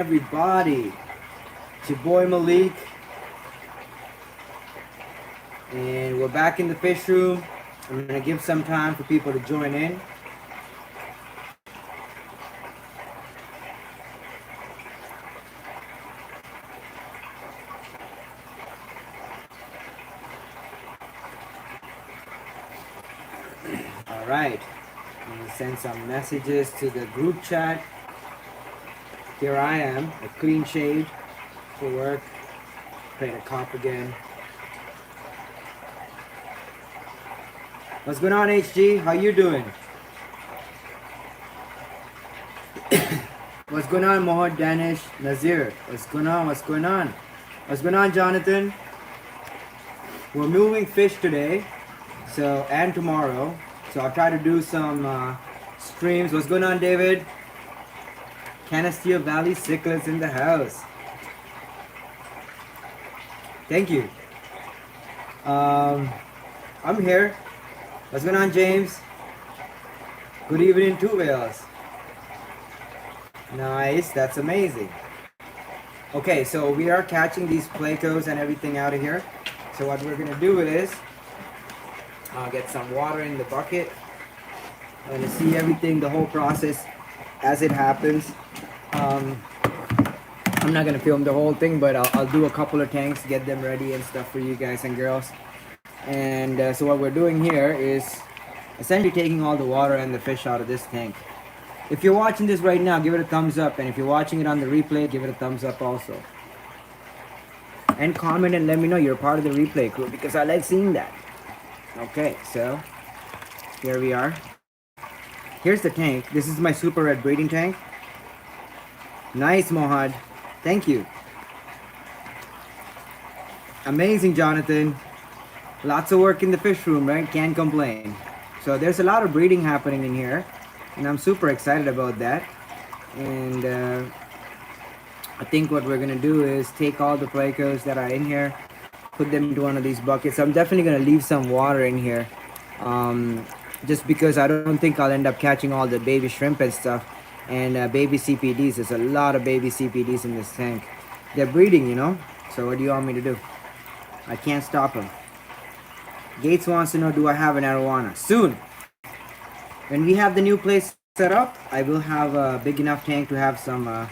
everybody? It's your boy Malik, and we're back in the fish room. I'm gonna give some time for people to join in. All right, I'm gonna send some messages to the group chat. Here I am, a clean shave for work. Playing a cop again. What's going on, HG? How you doing? What's going on, Mohad, Danish, Nazir? What's going on? What's going on? What's going on, Jonathan? We're moving fish today, and tomorrow. So I'll try to do some streams. What's going on, David? Canasteo Valley Cichlids in the house. Thank you. I'm here. What's going on, James? Good evening, Two Whales. Nice, that's amazing. Okay, so we are catching these plecos and everything out of here. So what we're gonna do is get some water in the bucket. I'm gonna see everything, the whole process as it happens. I'm not gonna film the whole thing, but I'll do a couple of tanks, get them ready and stuff for you guys and girls. And so what we're doing here is essentially taking all the water and the fish out of this tank. If you're watching this right now, give it a thumbs up, and if you're watching it on the replay, give it a thumbs up also. And comment and let me know you're part of the replay crew, because I like seeing that. Okay, so here we are. Here's the tank. This is my super red breeding tank. Nice, Mohad. Thank you. Amazing, Jonathan. Lots of work in the fish room, right? Can't complain. So there's a lot of breeding happening in here, and I'm super excited about that. And I think what we're gonna do is take all the plecos that are in here, put them into one of these buckets. I'm definitely gonna leave some water in here, just because I don't think I'll end up catching all the baby shrimp and stuff, and baby CPDs. There's a lot of baby CPDs in this tank. They're breeding, you know. So what do you want me to do? I can't stop them. Gates wants to know, do I have an arowana? Soon. When we have the new place set up, I will have a big enough tank to have some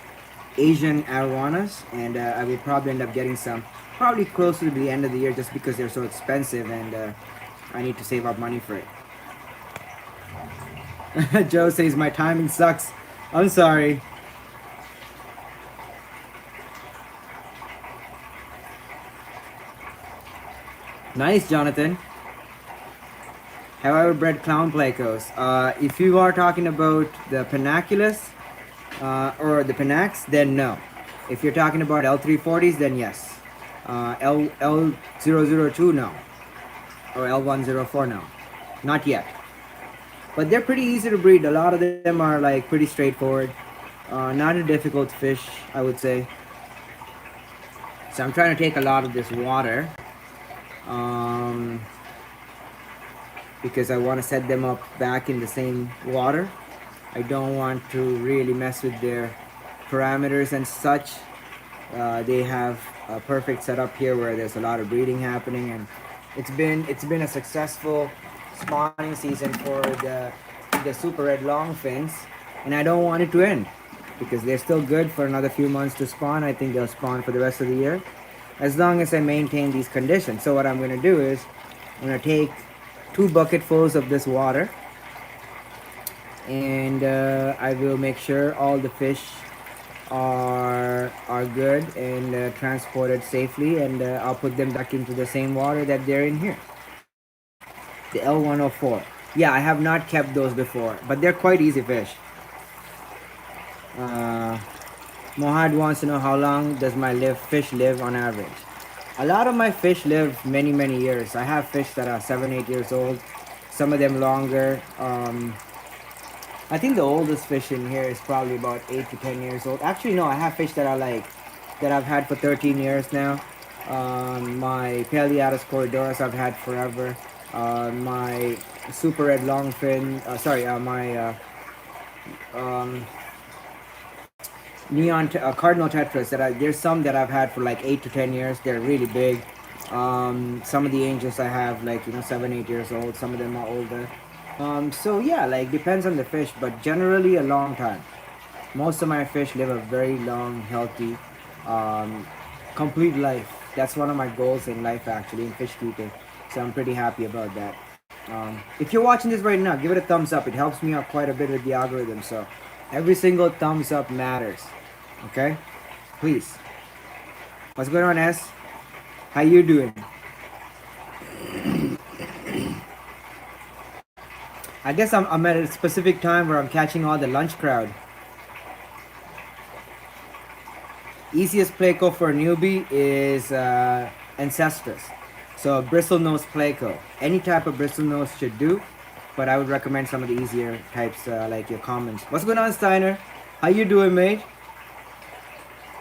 Asian arowanas, and I will probably end up getting some probably closer to the end of the year, just because they're so expensive, and I need to save up money for it. Joe says my timing sucks. I'm sorry. Nice, Jonathan. Have I ever bred clown plecos? If you are talking about the Pinaculus or the Pinax, then no. If you're talking about L340s, then yes. L002, no. Or L104, no. Not yet. But they're pretty easy to breed. A lot of them are like pretty straightforward. Not a difficult fish, I would say. So I'm trying to take a lot of this water. Because I want to set them up back in the same water. I don't want to really mess with their parameters and such. They have a perfect setup here where there's a lot of breeding happening, and it's been a successful spawning season for the super red longfins, and I don't want it to end because they're still good for another few months to spawn. I think they'll spawn for the rest of the year as long as I maintain these conditions. So what I'm going to do is I'm going to take 2 bucketfuls of this water, and I will make sure all the fish are good and transported safely, and I'll put them back into the same water that they're in here. The L104. Yeah, I have not kept those before, but they're quite easy fish. Mohad wants to know, how long does my fish live on average? A lot of my fish live many years. I have fish that are 7-8 years old, some of them longer. I think the oldest fish in here is probably about 8 to 10 years old. Actually, no, I have fish that are that I've had for 13 years now. My Paleatus corridoras I've had forever. My super red longfin, cardinal tetras there's some that I've had for like 8 to 10 years. They're really big. Some of the angels I have like 7, 8 years old. Some of them are older. So yeah, like depends on the fish, but generally a long time. Most of my fish live a very long, healthy, um, complete life. That's one of my goals in life actually in fish keeping. So I'm pretty happy about that. If you're watching this right now, give it a thumbs up. It helps me out quite a bit with the algorithm. So every single thumbs up matters. Okay, please. What's going on, S? How you doing? I guess I'm at a specific time where I'm catching all the lunch crowd. Easiest pleco for a newbie is Ancestors. So bristlenose pleco. Any type of bristlenose should do, but I would recommend some of the easier types like your commons. What's going on, Steiner? How you doing, mate?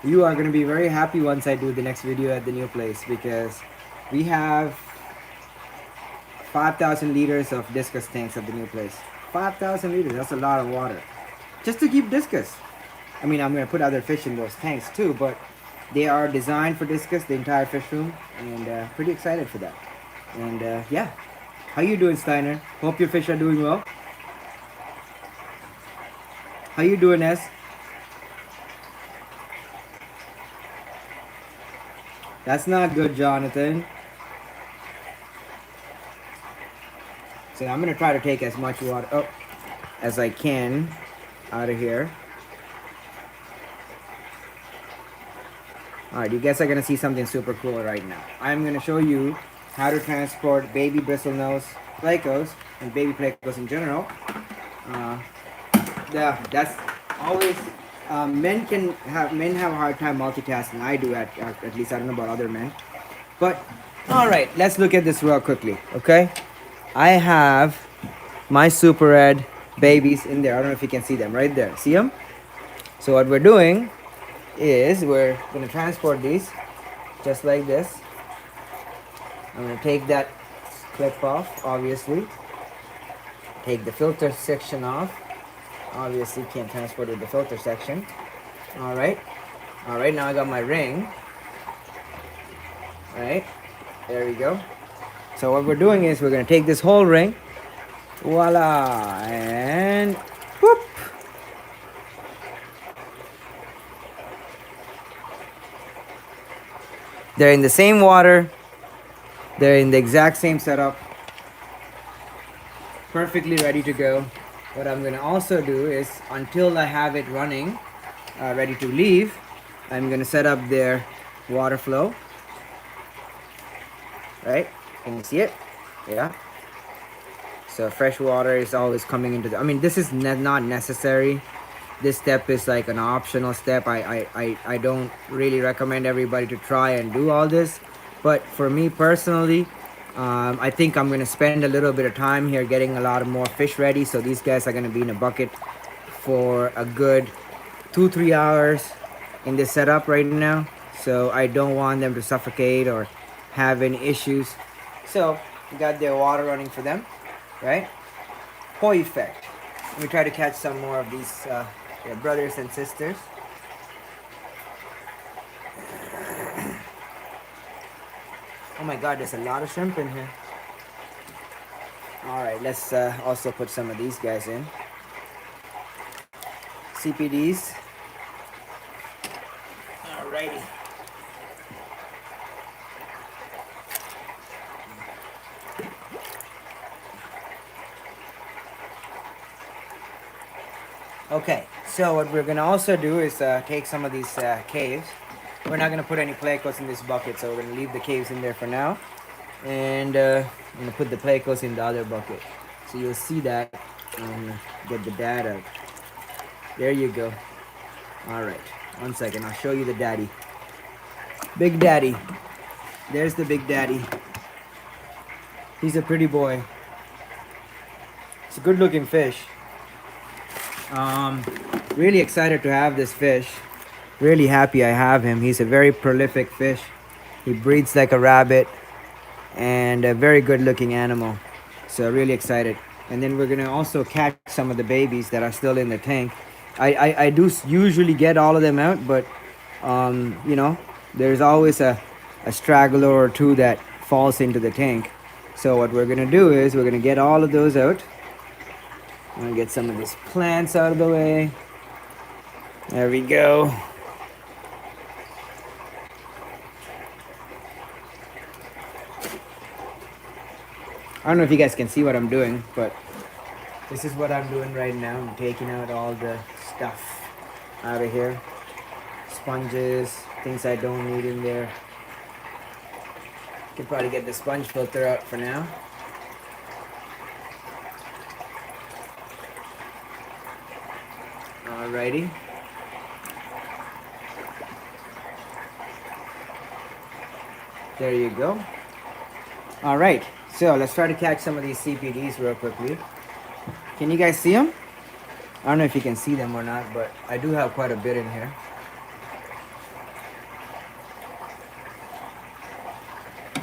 You are going to be very happy once I do the next video at the new place because we have 5,000 liters of discus tanks at the new place. 5,000 liters, that's a lot of water. Just to keep discus. I mean, I'm going to put other fish in those tanks too, but they are designed for discus, the entire fish room, and pretty excited for that. And yeah, how you doing, Steiner? Hope your fish are doing well. How you doing, S? That's not good, Jonathan. So I'm going to try to take as much water as I can out of here. Alright, you guys are going to see something super cool right now. I'm going to show you how to transport baby bristlenose plecos and baby plecos in general. That's always men have a hard time multitasking. I do at least. I don't know about other men. But all right, let's look at this real quickly. Okay, I have my super red babies in there. I don't know if you can see them right there. See them? So what we're doing is we're gonna transport these just like this. I'm gonna take that clip off, obviously. Take the filter section off. Obviously can't transport with the filter section. Alright, now I got my ring. Alright, there we go. So what we're doing is we're going to take this whole ring. Voila, and whoop. They're in the same water. They're in the exact same setup. Perfectly ready to go. What I'm going to also do is, until I have it running, ready to leave, I'm going to set up their water flow. Right? Can you see it? Yeah. So fresh water is always coming into the... I mean, this is not necessary. This step is like an optional step. I don't really recommend everybody to try and do all this. But for me personally, I think I'm going to spend a little bit of time here getting a lot of more fish ready. So these guys are going to be in a bucket for a good 2-3 hours in this setup right now. So I don't want them to suffocate or have any issues. So we got their water running for them, right? Perfect. Let me try to catch some more of these brothers and sisters. Oh my god, there's a lot of shrimp in here. Alright, let's also put some of these guys in. CPDs. Alrighty. Okay, so what we're gonna also do is take some of these caves. We're not going to put any plecos in this bucket, so we're going to leave the caves in there for now. And I'm going to put the plecos in the other bucket. So you'll see that. I'm going to get the dad out. There you go. Alright, 1 second. I'll show you the daddy. Big daddy. There's the big daddy. He's a pretty boy. It's a good looking fish. Really excited to have this fish. Really happy I have him. He's a very prolific fish. He breeds like a rabbit and a very good looking animal. So really excited. And then we're gonna also catch some of the babies that are still in the tank. I do usually get all of them out, but you know, there's always a straggler or two that falls into the tank. So what we're gonna do is we're gonna get all of those out. I'm gonna get some of these plants out of the way. There we go. I don't know if you guys can see what I'm doing, but this is what I'm doing right now. I'm taking out all the stuff out of here. Sponges, things I don't need in there. Could probably get the sponge filter out for now. Alrighty. There you go. Alright, so let's try to catch some of these CPDs real quickly. Can you guys see them? I don't know if you can see them or not, but I do have quite a bit in here.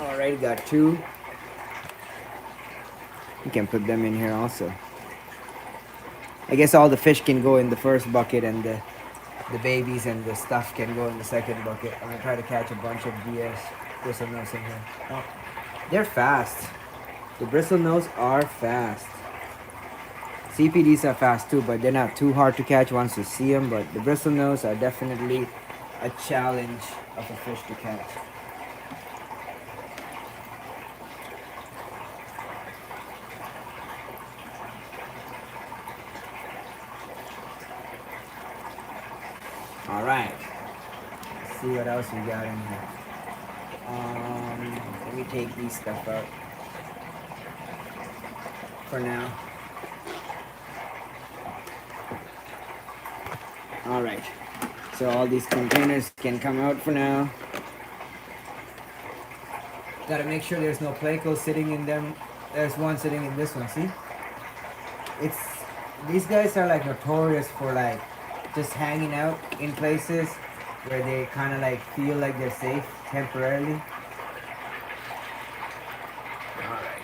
Alright, got two. You can put them in here also. I guess all the fish can go in the first bucket and the babies and the stuff can go in the second bucket. I'm gonna try to catch a bunch of BS bristlenose in here. Oh, they're fast. The bristlenose are fast. CPDs are fast too, but they're not too hard to catch once you see them. But the bristlenose are definitely a challenge of a fish to catch. All right. Let's see what else we got in here. Let me take these stuff out for now. All right. So all these containers can come out for now. Got to make sure there's no plecos sitting in them. There's one sitting in this one. See? These guys are like notorious for like just hanging out in places where they kind of like feel like they're safe temporarily. Alright.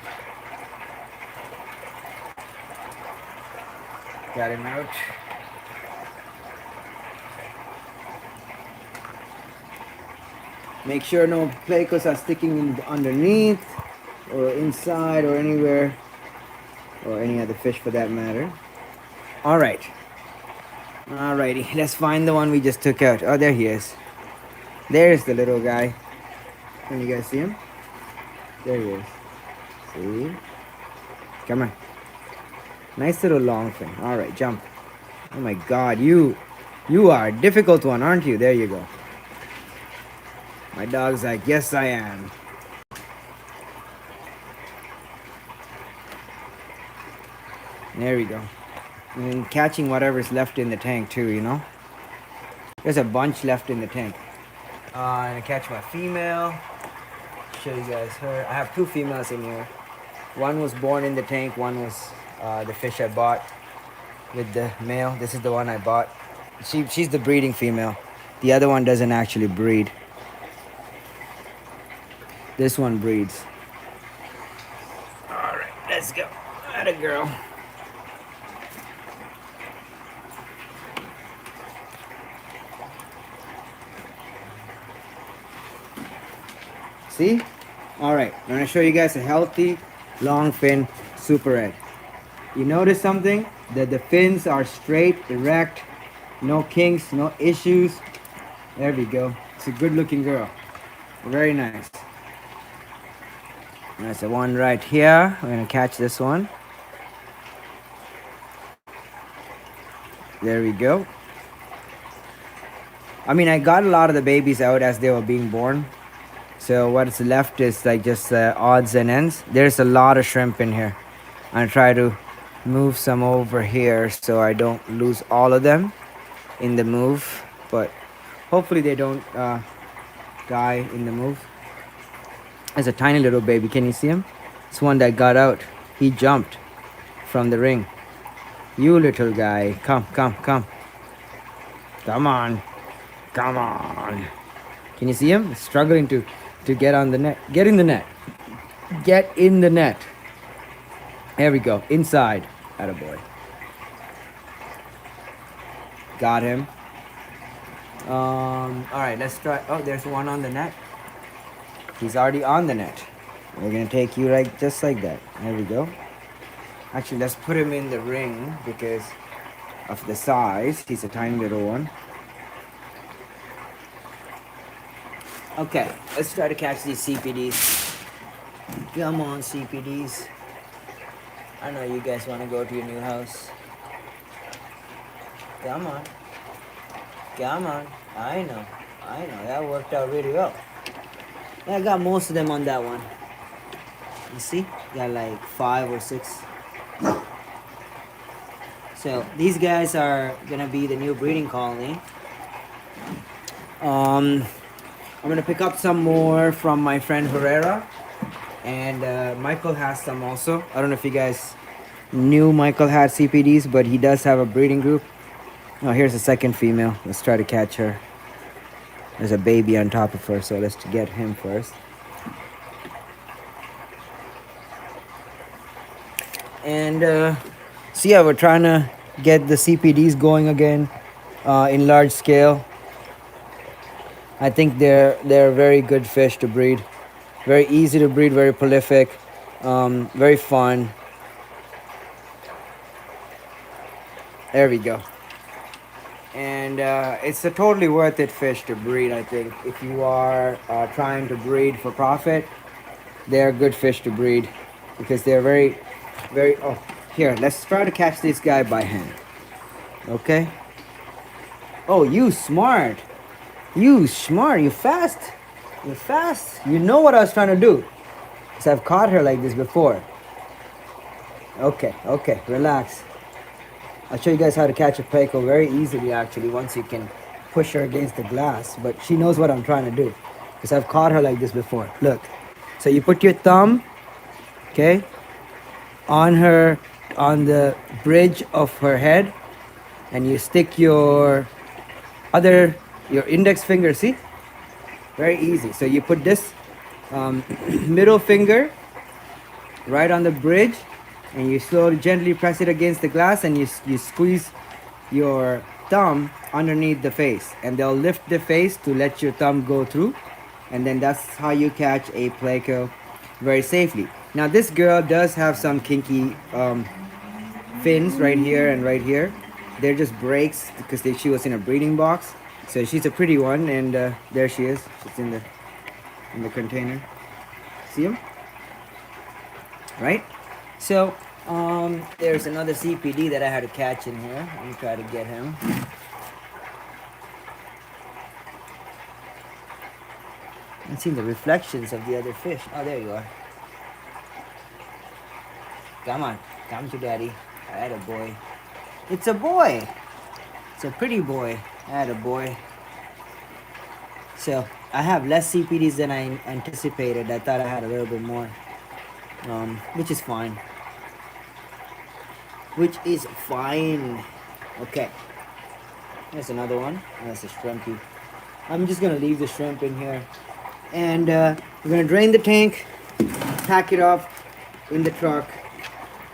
Got him out. Make sure no plecos are sticking in underneath or inside or anywhere, or any other fish for that matter. Alright. Alrighty, let's find the one we just took out. Oh, there he is. There's the little guy. Can you guys see him? There he is. See? Come on. Nice little long fin. Alright, jump. Oh my god, you are a difficult one, aren't you? There you go. My dog's like, yes I am. There we go. And catching whatever's left in the tank too, you know. There's a bunch left in the tank. I'm gonna catch my female. Show you guys her. I have two females in here. One was born in the tank. One was the fish I bought with the male. This is the one I bought. She's the breeding female. The other one doesn't actually breed. This one breeds. All right, let's go. Atta girl. See? Alright, I'm going to show you guys a healthy, long fin super red. You notice something? That the fins are straight, erect, no kinks, no issues. There we go. It's a good looking girl. Very nice. There's the one right here. We're going to catch this one. There we go. I mean, I got a lot of the babies out as they were being born. So what's left is like just odds and ends. There's a lot of shrimp in here. I'm gonna try to move some over here so I don't lose all of them in the move. But hopefully they don't die in the move. There's a tiny little baby. Can you see him? It's one that got out. He jumped from the ring. You little guy. Come, come, come. Come on. Come on. Can you see him? He's struggling to get on the net. Get in the net. Get in the net. There we go. Inside. Attaboy. Got him. All right, let's try. Oh, there's one on the net. He's already on the net. We're gonna take you right just like that. There we go. Actually, let's put him in the ring because of the size. He's a tiny little one. Okay, let's try to catch these CPDs. Come on, CPDs. I know you guys want to go to your new house. Come on. Come on. I know. That worked out really well. I got most of them on that one. You see? Got like 5 or 6. So these guys are gonna be the new breeding colony. I'm gonna pick up some more from my friend Herrera, and Michael has some also. I don't know if you guys knew Michael had CPDs, but he does have a breeding group. Oh, here's the second female. Let's try to catch her. There's a baby on top of her, so let's get him first. And so yeah, we're trying to get the CPDs going again in large scale. I think they're very good fish to breed. Very easy to breed, very prolific, very fun. There we go. And it's a totally worth it fish to breed, I think. If you are trying to breed for profit, they're good fish to breed because they're very, very... Oh, here, let's try to catch this guy by hand. Okay? Oh, you smart. You smart. You fast. You're fast. You know what I was trying to do. Because I've caught her like this before. Okay, relax. I'll show you guys how to catch a pleco very easily actually once you can push her against the glass. But she knows what I'm trying to do. Because I've caught her like this before. Look. So you put your thumb, okay, on the bridge of her head. And you stick your index finger, see? Very easy. So you put this middle finger right on the bridge, and you slowly, gently press it against the glass, and you squeeze your thumb underneath the face, and they'll lift the face to let your thumb go through, and then that's how you catch a pleco very safely. Now this girl does have some kinky fins right here and right here. They're just breaks because she was in a breeding box. So she's a pretty one, and there she is. She's in the container. See him? Right? So there's another CPD that I had to catch in here. Let me try to get him. I'm seeing the reflections of the other fish. Oh, there you are. Come on, come to daddy. I had a boy. It's a boy. It's a pretty boy. I had a boy. So I have less CPDs than I anticipated. I thought I had a little bit more, which is fine. Okay, there's another one. That's a shrimpy. I'm just gonna leave the shrimp in here, and we're gonna drain the tank, pack it up in the truck,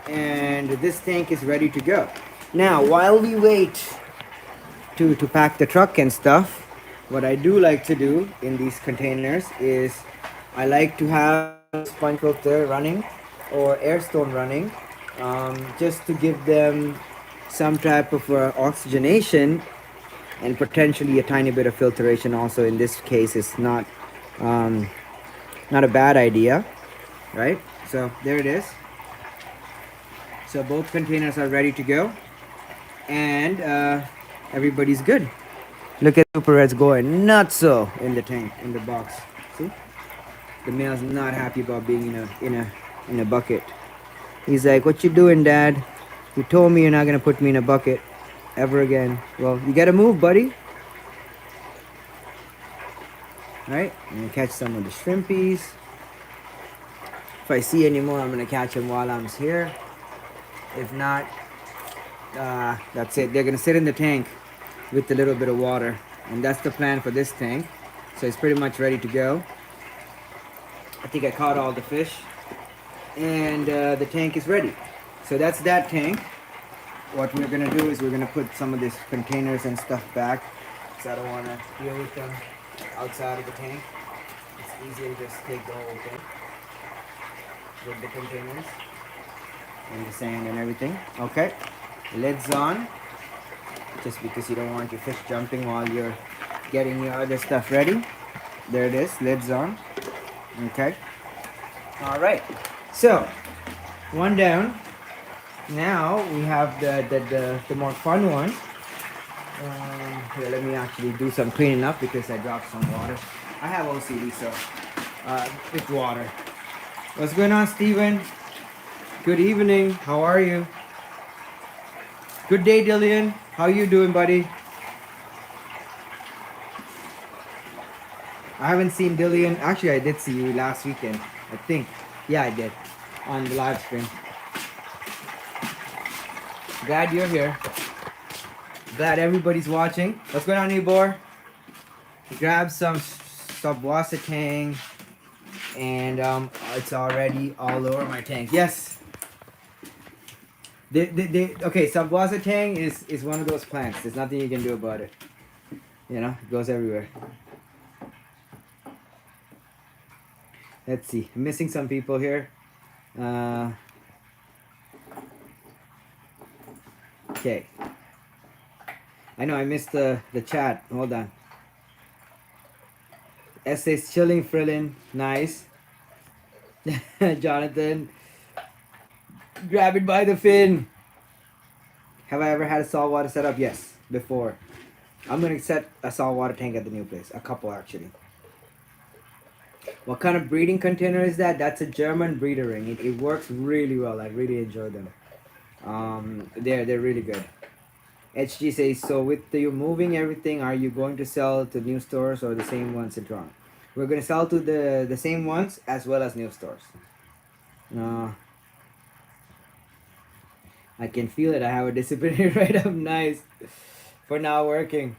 and this tank is ready to go. Now, while we wait to pack the truck and stuff, what I do like to do in these containers is I like to have sponge filter running or air stone running, just to give them some type of oxygenation and potentially a tiny bit of filtration also. In this case, it's not a bad idea, right? So there it is. So both containers are ready to go, and everybody's good. Look at Super Red's going nutso in the tank, in the box. See? The male's not happy about being in a bucket. He's like, "What you doing, Dad? You told me you're not gonna put me in a bucket ever again." Well, you gotta move, buddy. Right? I'm gonna catch some of the shrimpies. If I see any more, I'm gonna catch them while I'm here. If not, that's it. They're gonna sit in the tank with a little bit of water, and that's the plan for this tank. So it's pretty much ready to go. I think I caught all the fish, and the tank is ready. So that's that tank. what we're gonna do is we're gonna put some of these containers and stuff back, so I don't want to deal with them outside of the tank. It's easier to just take the whole thing with the containers and the sand and everything. Okay, lids on, just because you don't want your fish jumping while you're getting your other stuff ready. There it is, lids on. Okay, all right, so one down. Now we have the more fun one. Here, let me actually do some cleaning up because I dropped some water. I have OCD, so with water. What's going on, Steven? Good evening. How are you? Good day, Dillian. How you doing, buddy? I haven't seen Dillian. Actually, I did see you last weekend, I think. Yeah, I did. On the live stream. Glad you're here. Glad everybody's watching. What's going on, Ibor? Grab some subwasa tang, and it's already all over my tank. Yes. Okay, subwasa tang is one of those plants. There's nothing you can do about it. You know, it goes everywhere. Let's see. I'm missing some people here. Okay. I know I missed the chat. Hold on. Essays chilling, Frillin. Nice. Jonathan. Grab it by the fin. Have I ever had a saltwater setup? Yes, before. I'm going to set a saltwater tank at the new place. A couple, actually. What kind of breeding container is that? That's a German breeder ring. It works really well. I really enjoy them. They're really good. HG says, so with you moving everything, are you going to sell to new stores or the same ones in Toronto? We're going to sell to the same ones as well as new stores. I can feel it. I have a disciplinary write-up. Nice. For now working.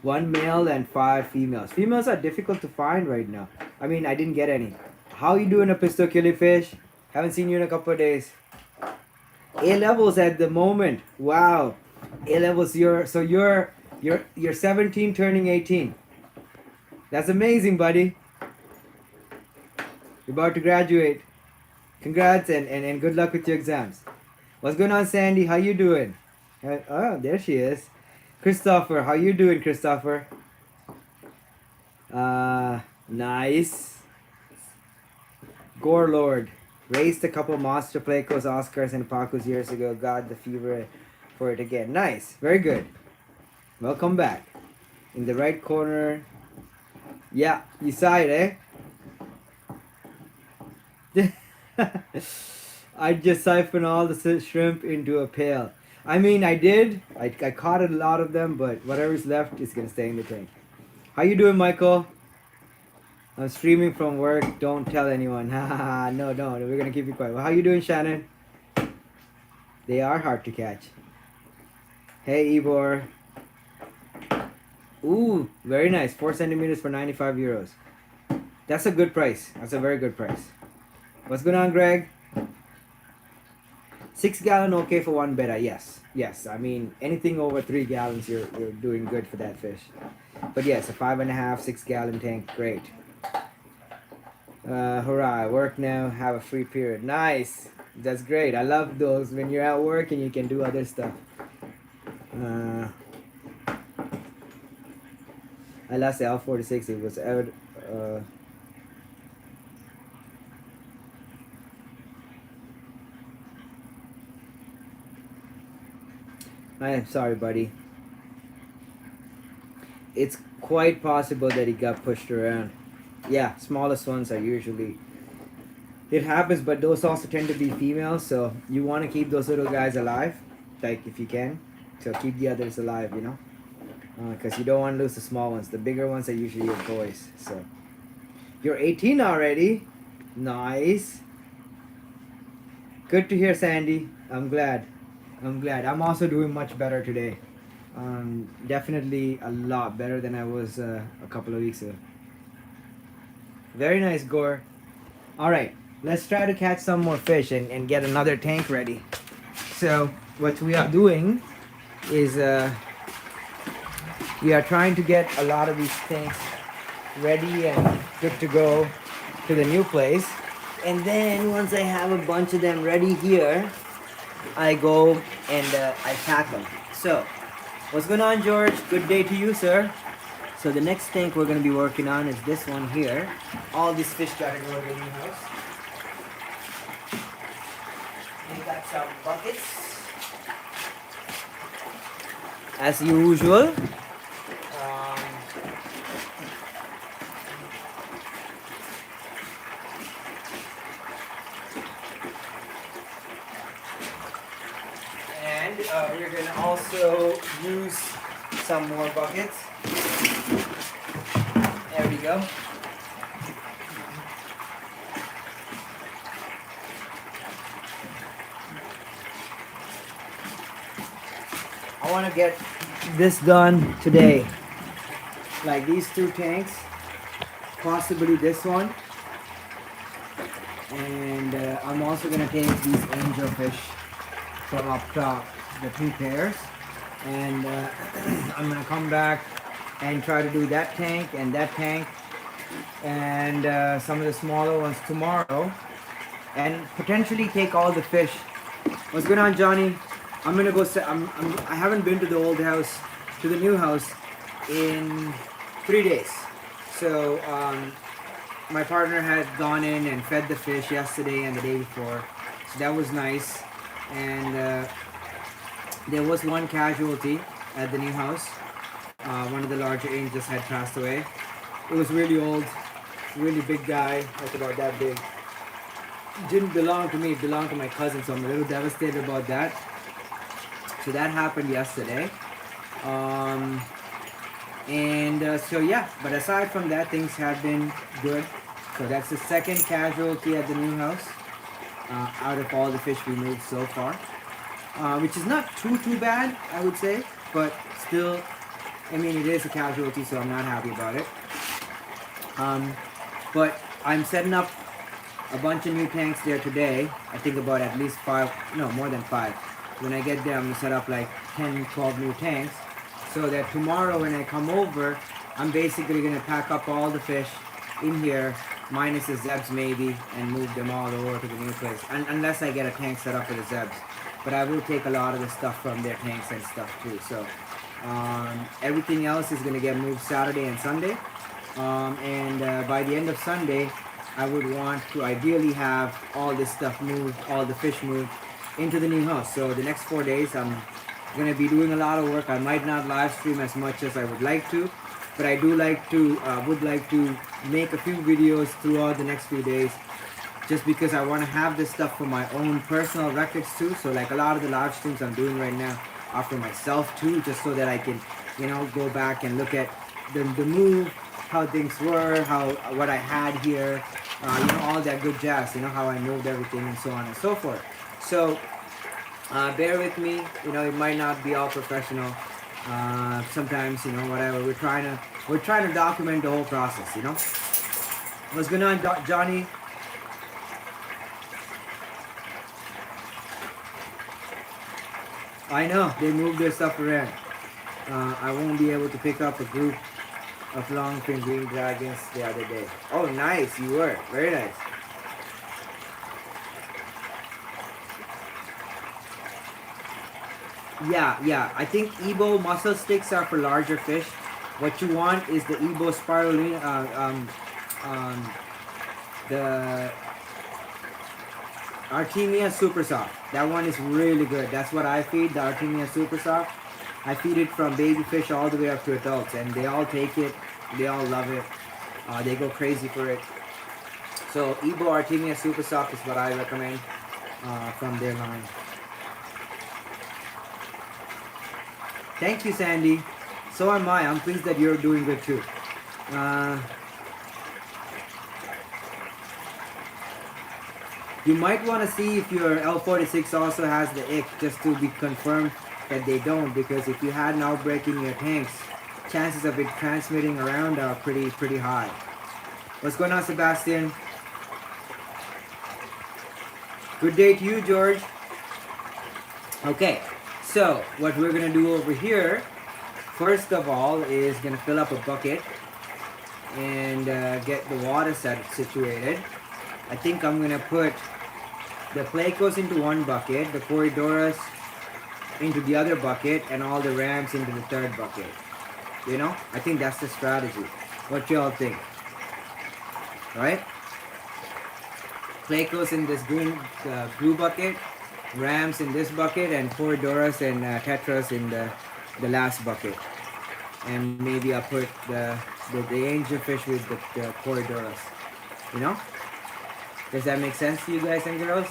1 male and 5 females. Females are difficult to find right now. I mean, I didn't get any. How you doing, Epistoculi Fish? Haven't seen you in a couple of days. A levels at the moment. Wow. A levels. You're 17 turning 18. That's amazing, buddy. You're about to graduate. Congrats and good luck with your exams. What's going on, Sandy? How you doing? Oh, there she is. Christopher, how you doing, Christopher? Nice. Gore Lord. Raised a couple monster Plecos, Oscars, and Pacos years ago. Got the fever for it again. Nice. Very good. Welcome back. In the right corner. Yeah, you saw it, eh? I just siphoned all the shrimp into a pail. I mean, I did. I caught a lot of them, but whatever's left is going to stay in the tank. How you doing, Michael? I'm streaming from work. Don't tell anyone. No, don't. We're going to keep it quiet. Well, how you doing, Shannon? They are hard to catch. Hey, Ivor. Ooh, very nice. 4 centimeters for 95 euros. That's a good price. That's a very good price. What's going on, Greg? 6 gallon okay for one betta. Yes. I mean, anything over 3 gallons, you're doing good for that fish. But yes, a 5.5, 6 gallon tank, great. Hurrah! I work now. Have a free period. Nice. That's great. I love those when you're at work and you can do other stuff. I lost the L46. It was out. I am sorry, buddy. It's quite possible that he got pushed around. Yeah, smallest ones are usually... It happens, but those also tend to be females, so you want to keep those little guys alive, like if you can. So keep the others alive, you know? Because you don't want to lose the small ones. The bigger ones are usually your boys, so... You're 18 already? Nice. Good to hear, Sandy. I'm glad. I'm also doing much better today. Definitely a lot better than I was a couple of weeks ago. Very nice, Gore. Alright, let's try to catch some more fish and get another tank ready. So what we are doing is we are trying to get a lot of these tanks ready and good to go to the new place. And then once I have a bunch of them ready here, I go and I pack them. So what's going on, George? Good day to you, sir. So the next tank we're going to be working on is this one here. All these fish gotta go to the new house. We got some buckets as usual. And we're going to also use some more buckets. There we go. I want to get this done today. Like these two tanks, possibly this one. And I'm also going to take these angelfish from up top, the two pairs. And I'm going to come back and try to do that tank and some of the smaller ones tomorrow, and potentially take all the fish. What's going on, Johnny? I'm gonna go. I haven't been to the old house, to the new house, in 3 days. So my partner had gone in and fed the fish yesterday and the day before, so that was nice. And there was one casualty at the new house. One of the larger angels had passed away. It was really old, really big guy, like about that big. It didn't belong to me, it belonged to my cousin, so I'm a little devastated about that. So that happened yesterday. So yeah, but aside from that, things have been good. So that's the second casualty at the new house out of all the fish we moved so far, which is not too bad, I would say, but still, I mean, it is a casualty, so I'm not happy about it. But I'm setting up a bunch of new tanks there today. I think about at least 5, no, more than 5. When I get there, I'm gonna set up like 10, 12 new tanks, so that tomorrow when I come over, I'm basically gonna pack up all the fish in here, minus the zebs maybe, and move them all over to the new place. Unless I get a tank set up for the zebs. But I will take a lot of the stuff from their tanks and stuff too. So everything else is gonna get moved Saturday and Sunday. By the end of Sunday, I would want to ideally have all this stuff moved, all the fish moved into the new house. So the next 4 days, I'm going to be doing a lot of work. I might not live stream as much as I would like to, but I do like to, would like to make a few videos throughout the next few days, just because I want to have this stuff for my own personal records too. So like a lot of the live streams I'm doing right now are for myself too, just so that I can, you know, go back and look at the move, how things were, what I had here, you know, all that good jazz, you know, how I moved everything and so on and so forth. So bear with me, you know, it might not be all professional. Sometimes, you know, whatever, we're trying to document the whole process, you know. What's going on, Johnny? I know, they moved their stuff around. I won't be able to pick up a group of longfin green dragons the other day. Oh, nice, you were. Very nice. Yeah. I think Ebo mussel sticks are for larger fish. What you want is the Ebo spirulina, the Artemia super soft. That one is really good. That's what I feed, the Artemia super soft. I feed it from baby fish all the way up to adults, and they all take it. They all love it. They go crazy for it. So Ebo Artemia super soft is what I recommend from their line. Thank you, Sandy. So am I. I'm pleased that you're doing good too. You might want to see if your L46 also has the ick, just to be confirmed that they don't, because if you had an outbreak in your tanks, chances of it transmitting around are pretty high. What's going on, Sebastian? Good day to you, George. Okay, so what we're gonna do over here, first of all, is gonna fill up a bucket and get the water situated. I think I'm gonna put the Plecos into one bucket, the Corridoras into the other bucket, and all the Rams into the third bucket. You know, I think that's the strategy. What y'all think? Right? Plecos in this blue bucket, Rams in this bucket, and Corridoras and Tetras in the last bucket. And maybe I'll put the angelfish with the Corridoras. You know? Does that make sense to you guys and girls?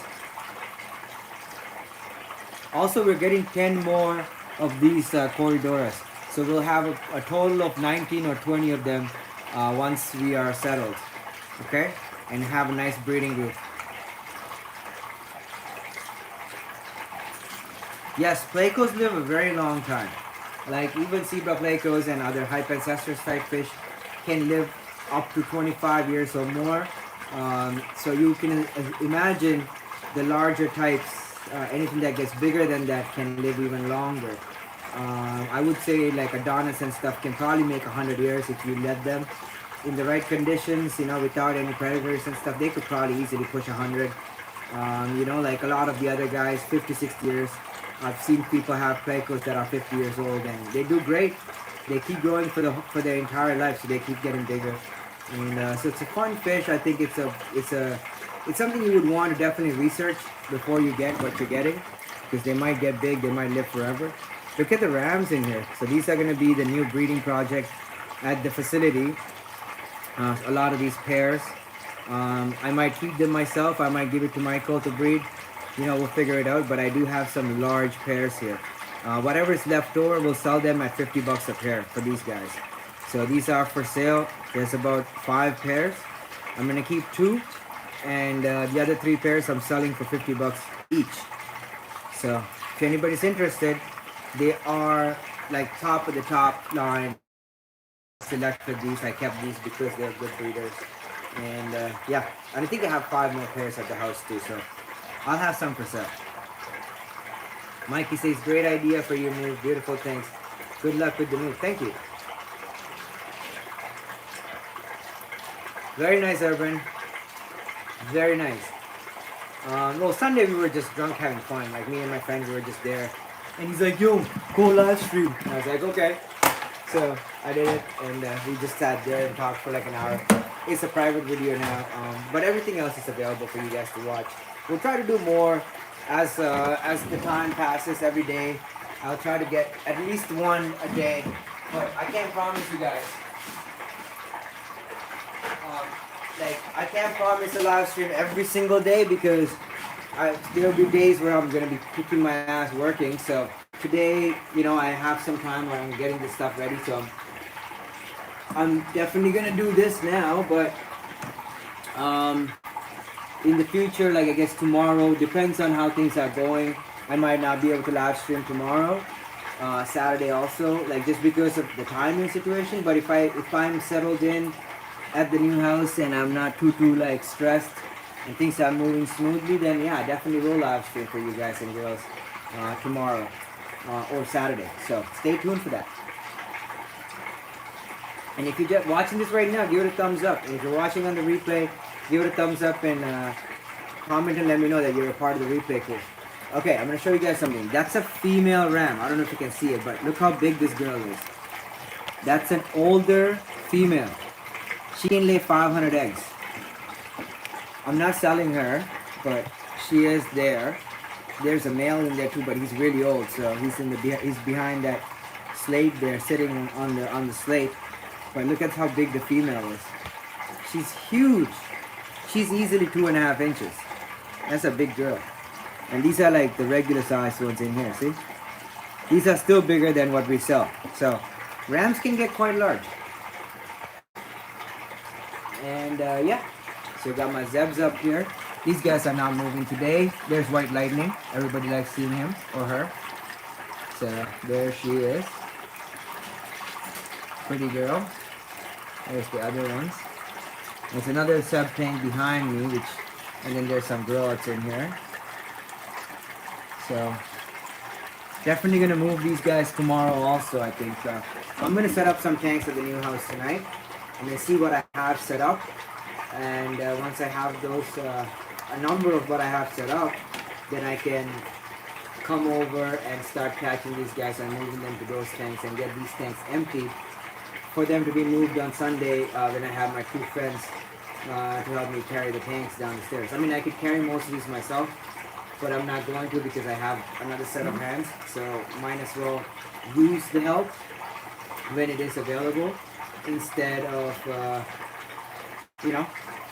Also, we're getting 10 more of these Corridoras. So we'll have a total of 19 or 20 of them once we are settled. Okay? And have a nice breeding group. Yes, Plecos live a very long time. Like even zebra Plecos and other Hypencestrus type fish can live up to 25 years or more. So you can imagine the larger types, anything that gets bigger than that can live even longer. I would say like Adonis and stuff can probably make 100 years if you let them in the right conditions, you know, without any predators and stuff. They could probably easily push 100. You know, like a lot of the other guys, 50, 60 years. I've seen people have Plecos that are 50 years old and they do great. They keep growing for their entire life, so they keep getting bigger. And so it's a fun fish. I think it's something you would want to definitely research before you get what you're getting, because they might get big, they might live forever. Look at the Rams in here. So these are going to be the new breeding project at the facility. A lot of these pairs. I might keep them myself. I might give it to Michael to breed. You know, we'll figure it out. But I do have some large pairs here. Whatever's left over, we'll sell them at $50 a pair for these guys. So these are for sale. There's about 5 pairs. I'm going to keep 2. And the other 3 pairs I'm selling for $50 each. So if anybody's interested, they are like top of the top line. Selected these. I kept these because they're good breeders. And yeah, and I think I have 5 more pairs at the house too, so I'll have some for sale. Mikey says, great idea for your move. Beautiful, thanks. Good luck with the move. Thank you. Very nice, Urban. Very nice. Well, Sunday we were just drunk having fun. Like me and my friends were just there. And he's like, yo, go live stream. And I was like, okay. So I did it, and we just sat there and talked for like an hour. It's a private video now, but everything else is available for you guys to watch. We'll try to do more as the time passes every day. I'll try to get at least one a day, but I can't promise you guys. Like I can't promise a live stream every single day because there'll be days where I'm gonna be kicking my ass working. So today, you know, I have some time where I'm getting this stuff ready. So I'm definitely gonna do this now, but in the future, like I guess tomorrow, depends on how things are going. I might not be able to live stream tomorrow, Saturday also, like just because of the timing situation. But if I'm settled in at the new house and I'm not too like stressed and things are moving smoothly, then yeah, I definitely will live stream for you guys and girls tomorrow or Saturday. So stay tuned for that. And if you're just watching this right now, give it a thumbs up. And if you're watching on the replay, give it a thumbs up and comment and let me know that you're a part of the replay crew. Okay, I'm going to show you guys something. That's a female ram. I don't know if you can see it, but look how big this girl is. That's an older female. She can lay 500 eggs. I'm not selling her, but she is there. There's a male in there too, but he's really old, so he's behind that slate there, sitting on the slate. But look at how big the female is. She's huge. She's easily 2.5 inches. That's a big girl. And these are like the regular sized ones in here, see? These are still bigger than what we sell. So rams can get quite large. And yeah, so we got my Zebs up here. These guys are not moving today. There's White Lightning. Everybody likes seeing him or her. So there she is. Pretty girl. There's the other ones. There's another sub tank behind me, and then there's some girls in here. So definitely gonna move these guys tomorrow also, I think. I'm gonna set up some tanks at the new house tonight. I'm gonna see what I have set up, and once I have those, a number of what I have set up, then I can come over and start catching these guys and moving them to those tanks and get these tanks emptied for them to be moved on Sunday when I have my two friends to help me carry the tanks down the stairs. I mean, I could carry most of these myself, but I'm not going to because I have another set of hands, so might as well use the help when it is available instead of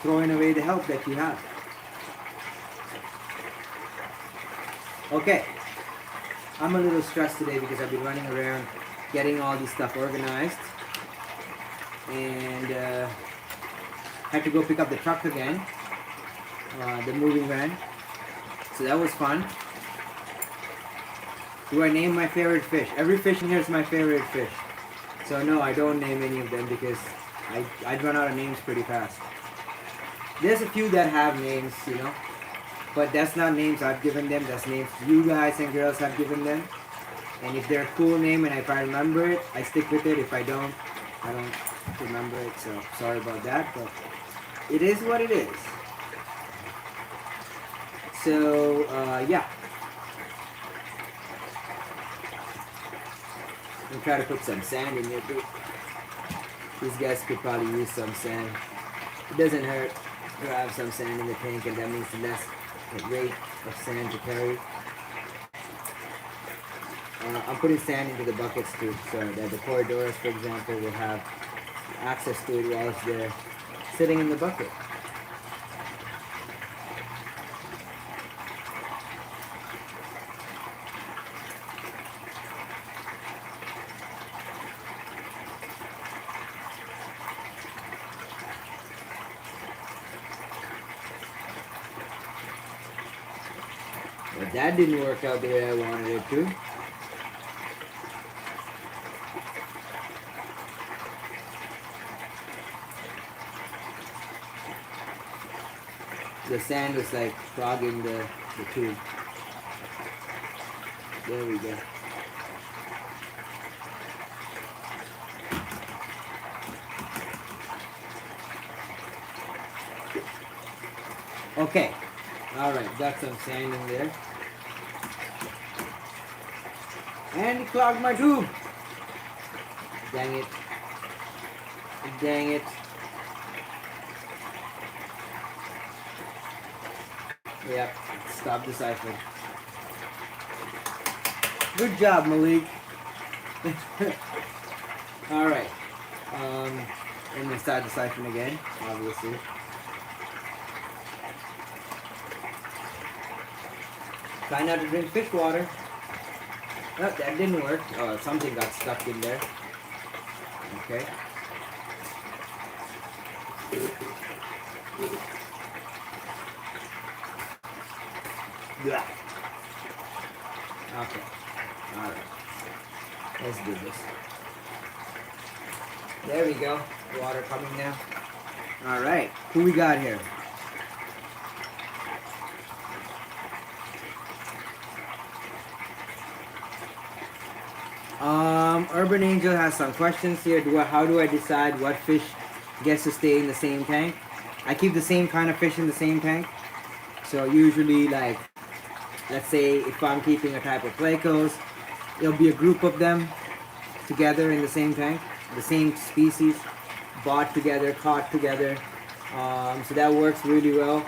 throwing away the help that you have. Okay, I'm a little stressed today because I've been running around getting all this stuff organized, and had to go pick up the truck again, the moving van. So that was fun. Do I name my favorite fish? Every fish in here is my favorite fish. So no, I don't name any of them because I'd run out of names pretty fast. There's a few that have names, but that's not names I've given them. That's names you guys and girls have given them. And if they're a cool name and if I remember it, I stick with it. If I don't remember it. So sorry about that, but it is what it is. So, yeah. I'm trying to put some sand in here too. These guys could probably use some sand. It doesn't hurt to have some sand in the tank, and that means less weight of sand to carry. I'm putting sand into the buckets too, so that the corridors, for example, will have access to it while it's there, sitting in the bucket. But that didn't work out the way I wanted it to. The sand was like clogging the tube. There we go. Okay. Alright, got some sand in there. And it clogged my tube. Dang it. Dang it. Yep, stop the siphon. Good job, Malik. Alright. I'm gonna start the siphon again, obviously. Try not to drink fish water. Oh, that didn't work. Oh, something got stuck in there. Okay. Yeah. Okay. Alright. Let's do this. There we go. Water coming now. Alright. Who we got here? Urban Angel has some questions here. How do I decide what fish gets to stay in the same tank? I keep the same kind of fish in the same tank. So usually, like, let's say if I'm keeping a type of Plecos, it'll be a group of them together in the same tank, the same species, bought together, caught together. So that works really well.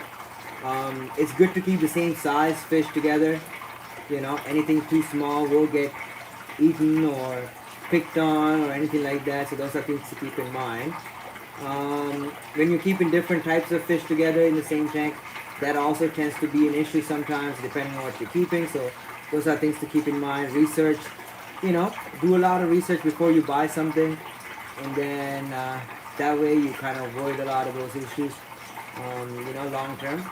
It's good to keep the same size fish together. Anything too small will get eaten or picked on or anything like that. So those are things to keep in mind. When you're keeping different types of fish together in the same tank, that also tends to be an issue sometimes depending on what you're keeping. So those are things to keep in mind. Research, do a lot of research before you buy something, and then that way you kind of avoid a lot of those issues, long term.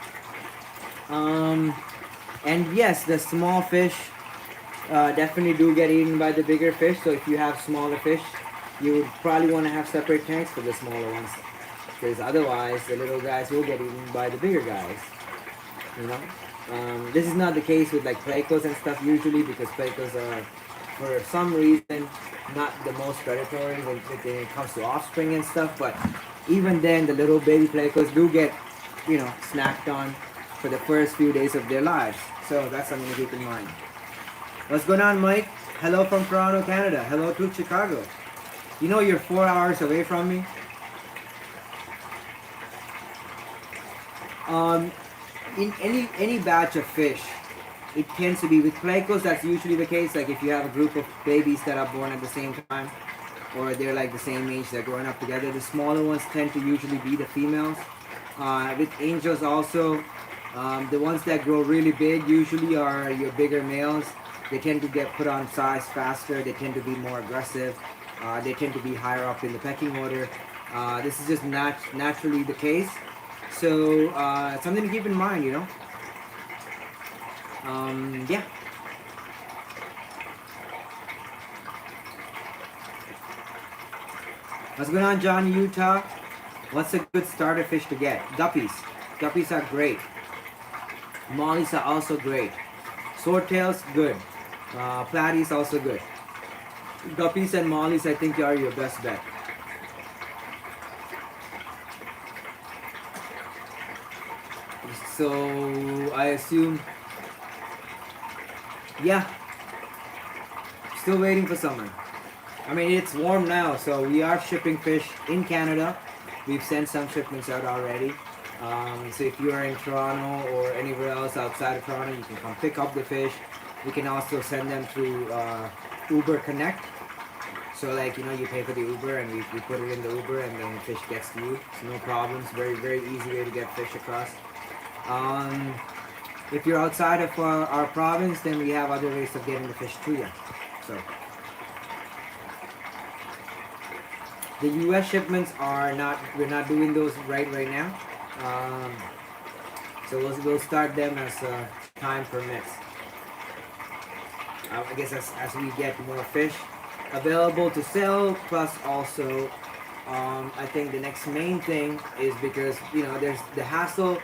And yes, the small fish definitely do get eaten by the bigger fish. So if you have smaller fish, you would probably want to have separate tanks for the smaller ones, because otherwise the little guys will get eaten by the bigger guys. This is not the case with like Plecos and stuff usually, because Plecos are, for some reason, not the most predatory when it comes to offspring and stuff. But even then, the little baby Plecos do get, snacked on for the first few days of their lives. So that's something to keep in mind. What's going on, Mike? Hello from Toronto, Canada. Hello to Chicago. You know you're 4 hours away from me. In any batch of fish, it tends to be with Plecos. That's usually the case. Like if you have a group of babies that are born at the same time, or they're like the same age, they're growing up together. The smaller ones tend to usually be the females. With angels also, the ones that grow really big usually are your bigger males. They tend to get put on size faster. They tend to be more aggressive. They tend to be higher up in the pecking order. This is just naturally the case. So something to keep in mind, yeah. What's going on, John, Utah? What's a good starter fish to get? Guppies. Guppies are great. Mollies are also great. Swordtails, good. Platies, also good. Guppies and mollies, I think, are your best bet. So I assume, yeah, still waiting for summer. I mean, it's warm now, so we are shipping fish in Canada. We've sent some shipments out already. So if you're in Toronto or anywhere else outside of Toronto, you can come pick up the fish. We can also send them through Uber Connect. So like, you pay for the Uber and we put it in the Uber and then the fish gets to you. So no problems. Very, very easy way to get fish across. If you're outside of our province, then we have other ways of getting the fish to you. So the U.S. shipments we're not doing those right now. So we'll start them as time permits. I guess as we get more fish available to sell, plus also I think the next main thing is because there's the hassle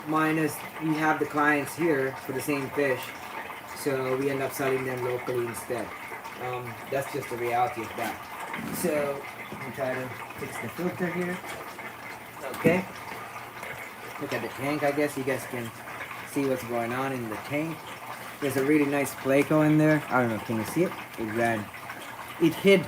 minus we have the clients here for the same fish, so we end up selling them locally instead. That's just the reality of that. So I'm trying to fix the filter here. Okay, look at the tank. I guess you guys can see what's going on in the tank. There's a really nice Pleco in there. I don't know, can you see it? It hid.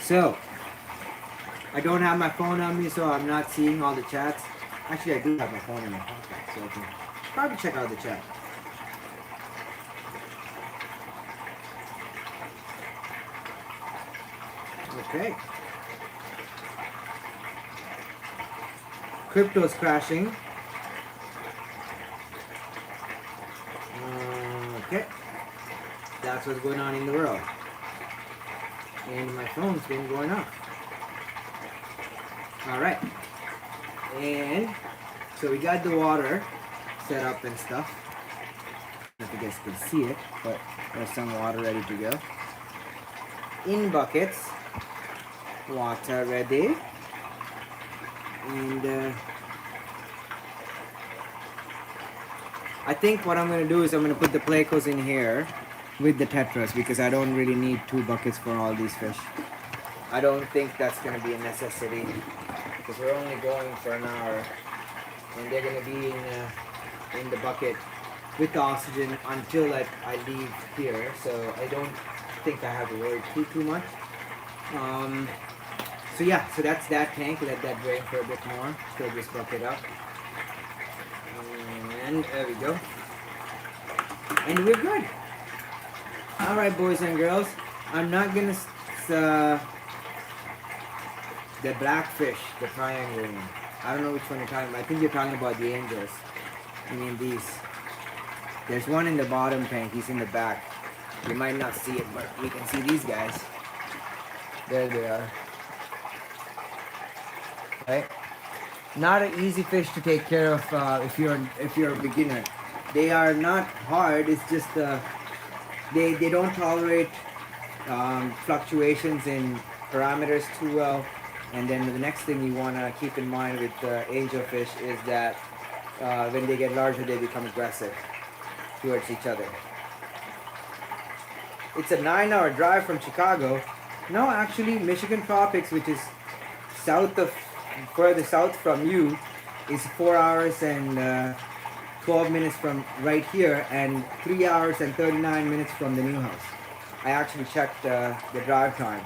So, I don't have my phone on me, so I'm not seeing all the chats. Actually, I do have my phone in my pocket, so I can probably check out the chat. Okay. Crypto's crashing. Okay. That's what's going on in the world. And my phone's been going off. Alright. And so we got the water set up and stuff. I don't know if you guys can see it, but there's some water ready to go. In buckets. Water ready. And I think what I'm going to do is I'm going to put the Plecos in here with the tetras, because I don't really need 2 buckets for all these fish. I don't think that's going to be a necessity, because we're only going for an hour and they're going to be in the bucket with the oxygen until I leave here, so I don't think I have to worry too much. So yeah, so that's that tank. Let that drain for a bit more. Fill this bucket up. And there we go. And we're good. Alright, boys and girls. I'm not gonna the blackfish, the triangle one. I don't know which one you're talking about. I think you're talking about the angels. I mean these. There's one in the bottom tank. He's in the back. You might not see it, but you can see these guys. There they are. Right? Not an easy fish to take care of if you're a beginner. They are not hard. It's just they don't tolerate fluctuations in parameters too well. And then the next thing you want to keep in mind with angelfish is that when they get larger, they become aggressive towards each other. It's a 9-hour drive from Chicago. No, actually, Michigan Tropics, which is further south from you, is 4 hours and 12 minutes from right here, and 3 hours and 39 minutes from the new house. I actually checked the drive times.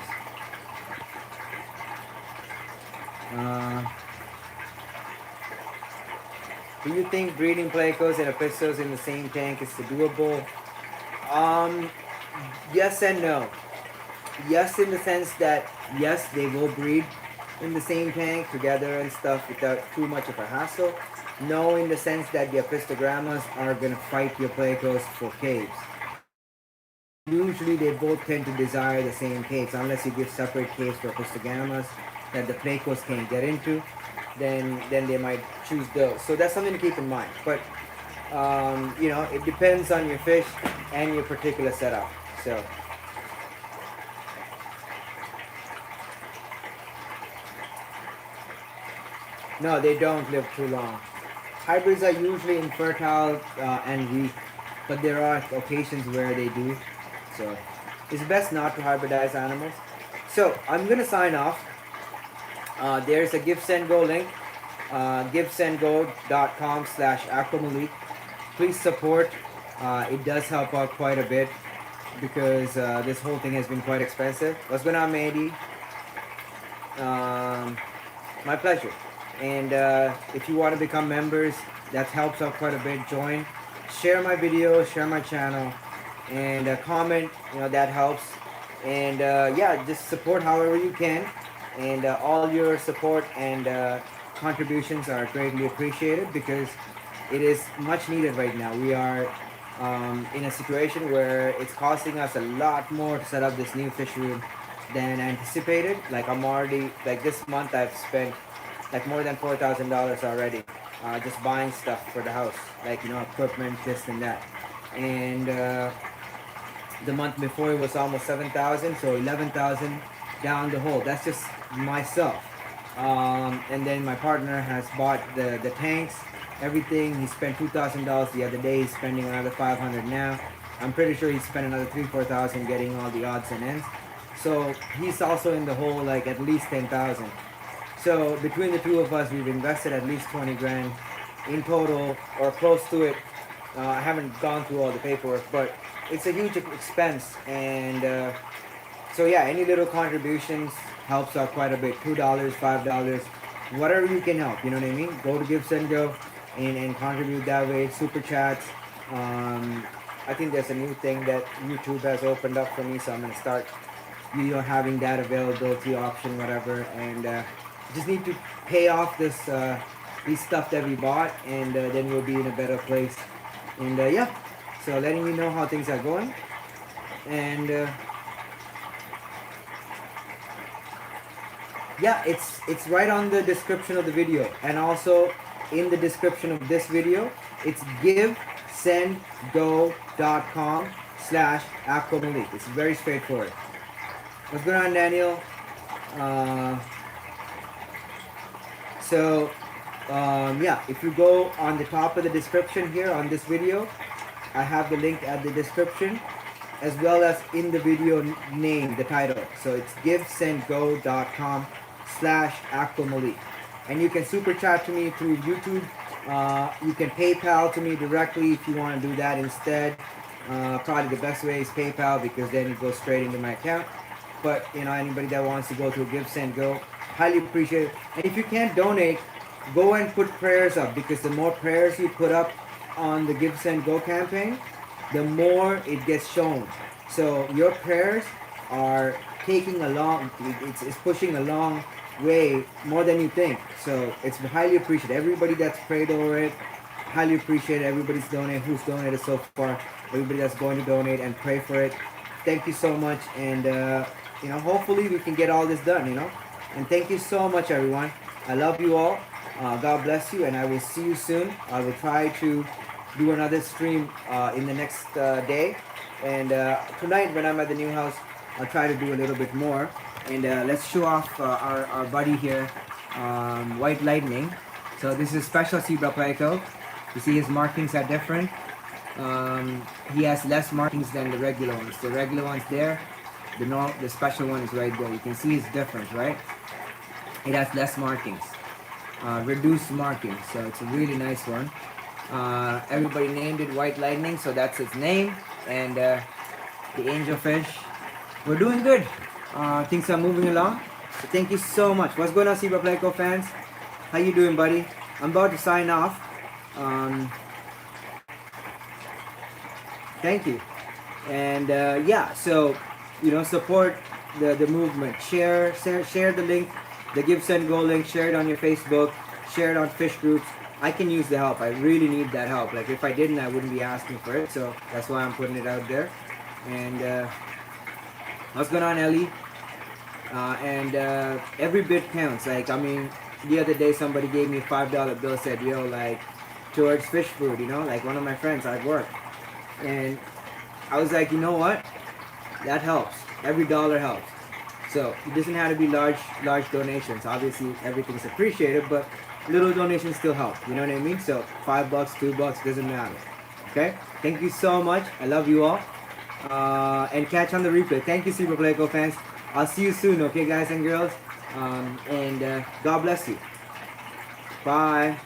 Do you think breeding plecos and epistos in the same tank is doable? Yes and no. Yes, in the sense that yes, they will breed in the same tank together and stuff without too much of a hassle. No, in the sense that the epistogrammas are gonna fight your plecos for caves. Usually, they both tend to desire the same caves, unless you give separate caves for epistogrammas that the plecos can't get into. Then they might choose those. So that's something to keep in mind. But it depends on your fish and your particular setup. So. No, they don't live too long. Hybrids are usually infertile and weak, but there are occasions where they do. So it's best not to hybridize animals. So I'm gonna sign off. There's a Give Send Go link, givesendgo.com/aquamalik. Please support. It does help out quite a bit because this whole thing has been quite expensive. What's going on, Mady? My pleasure. And if you want to become members, that helps out quite a bit. Join, share my videos, share my channel, and comment. That helps. And just support however you can. And all your support and contributions are greatly appreciated because it is much needed right now. We are in a situation where it's costing us a lot more to set up this new fish room than anticipated. Like this month I've spent like more than $4,000 already just buying stuff for the house, like equipment, this and that. And the month before it was almost 7,000, so 11,000 down the hole. That's just myself. And then my partner has bought the tanks, everything. He spent $2,000 the other day. He's spending another $500 now. I'm pretty sure he spent another $3,000-4,000 getting all the odds and ends. So he's also in the hole, like at least 10,000. So between the two of us, we've invested at least 20 grand in total, or close to it. I haven't gone through all the paperwork, but it's a huge expense. And so yeah, any little contributions helps out quite a bit. $2, $5, whatever you can help. You know what I mean? Go to Give Send Go and contribute that way. Super chats. I think there's a new thing that YouTube has opened up for me, so I'm gonna start having that availability option, whatever. And just need to pay off this stuff that we bought, and then we'll be in a better place. And so letting you know how things are going. And it's right on the description of the video, and also in the description of this video, it's givesendgo.com/aquamalik. It's very straightforward. What's going on, Daniel? If you go on the top of the description here on this video, I have the link at the description, as well as in the video name, the title. So it's givesendgo.com/aquamalik. And you can super chat to me through YouTube. You can PayPal to me directly if you want to do that instead. Probably the best way is PayPal, because then it goes straight into my account. But anybody that wants to go through Give Send Go, highly appreciate it. And if you can't donate, go and put prayers up, because the more prayers you put up on the Give Send Go campaign, the more it gets shown. So your prayers are taking a long, it's pushing a long way, more than you think. So it's highly appreciated. Everybody that's prayed over it, highly appreciated. Everybody's donated, who's donated so far, everybody that's going to donate and pray for it. Thank you so much. And hopefully we can get all this done, And thank you so much, everyone. I love you all. God bless you, and I will see you soon. I will try to do another stream in the next day. And tonight, when I'm at the new house, I'll try to do a little bit more. And let's show off our buddy here, White Lightning. So this is special zebra pleco. You see his markings are different. He has less markings than the regular ones. The regular one's there. The special one is right there. You can see it's different, right? It has less markings, reduced markings. So it's a really nice one. Everybody named it White Lightning, so that's its name. And the angelfish, we're doing good. Things are moving along. So thank you so much. What's going on, Zebra Pleco fans? How you doing, buddy? I'm about to sign off. Thank you. And yeah, so support the movement. Share the link, the Give Send Go link. Share it on your Facebook. Share it on fish groups. I can use the help. I really need that help. Like if I didn't, I wouldn't be asking for it. So that's why I'm putting it out there. And what's going on, Ellie? And every bit counts. Like, I mean, the other day somebody gave me a $5 bill, said, yo, like, towards fish food, like one of my friends at work. And I was like, you know what? That helps. Every dollar helps. So it doesn't have to be large donations. Obviously, everything's appreciated, but little donations still help. You know what I mean? So $5, $2, doesn't matter. Okay? Thank you so much. I love you all. And catch on the replay. Thank you, Super Pleco fans. I'll see you soon, okay, guys and girls? And God bless you. Bye.